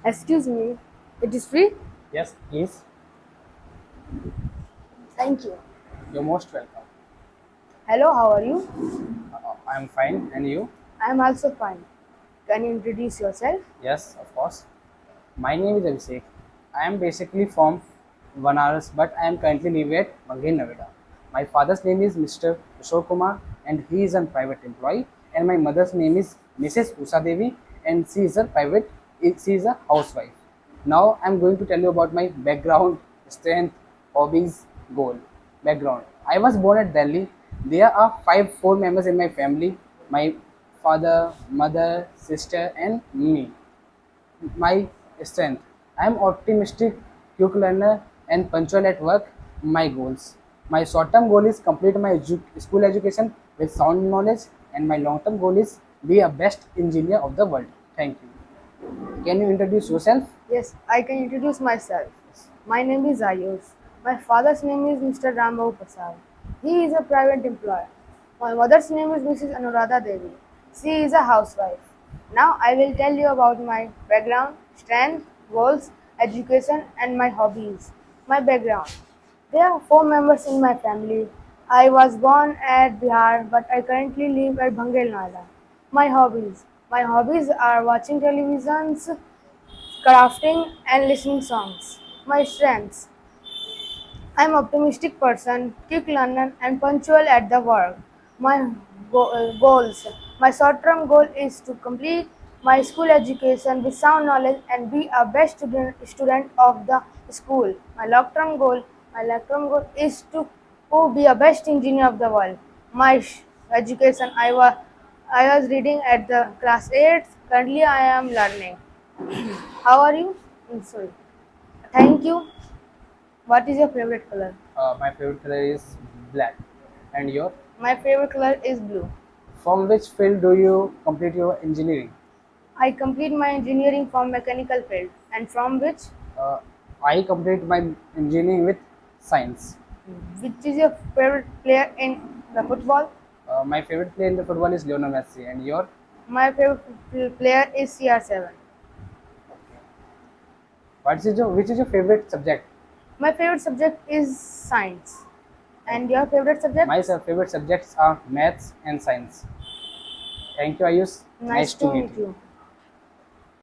Excuse me, it is free? Yes, please. Thank you. You're most welcome. Hello, how are you? I'm fine. And you? I am also fine. Can you introduce yourself? Yes, of course. My name is Abhishek. I am basically from Banaras, but I am currently living at Mangin, Noida. My father's name is Mr. Kishore Kumar, and he is a private employee. And my mother's name is Mrs. Usha Devi, and she is a housewife. Now I'm going to tell you about my background, strength, hobbies, goal. Background. I was born at Delhi. There are four members in my family: my father, mother, sister, and me. My strength. I am optimistic, quick learner, and punctual at work. My goals. My short-term goal is complete my school education with sound knowledge, and my long-term goal is be a best engineer of the world. Thank you. Can you introduce yourself? Yes, I can introduce myself. My name is Ayush. My father's name is Mr. Rambabu Prasad. He is a private employee. My mother's name is Mrs. Anuradha Devi. She is a housewife. Now I will tell you about my background, strength, goals, education, and my hobbies. My background. There are four members in my family. I was born at Bihar, but I currently live at Bhangel, Noida. My hobbies. My hobbies are watching televisions, crafting, and listening songs. My strengths. I'm optimistic person, quick learner, and punctual at the work. My goals. My short-term goal is to complete my school education with sound knowledge and be a best student of the school. My long-term goal is to be a best engineer of the world. My education. I was reading at the class 8. Currently, I am learning. How are you? Sorry. Thank you. What is your favorite color? My favorite color is black. And your? My favorite color is blue. From which field do you complete your engineering? I complete my engineering from mechanical field. And from which? Uh, I complete my engineering with science. Which is your favorite player in the football? My favorite player in the football is Lionel Messi. And your? My favorite player is CR7. Which is your favorite subject? My favorite subject is science. And your favorite My subject? favorite subjects are maths and science. Thank you, Ayush. Nice Nice to to meet meet you. you.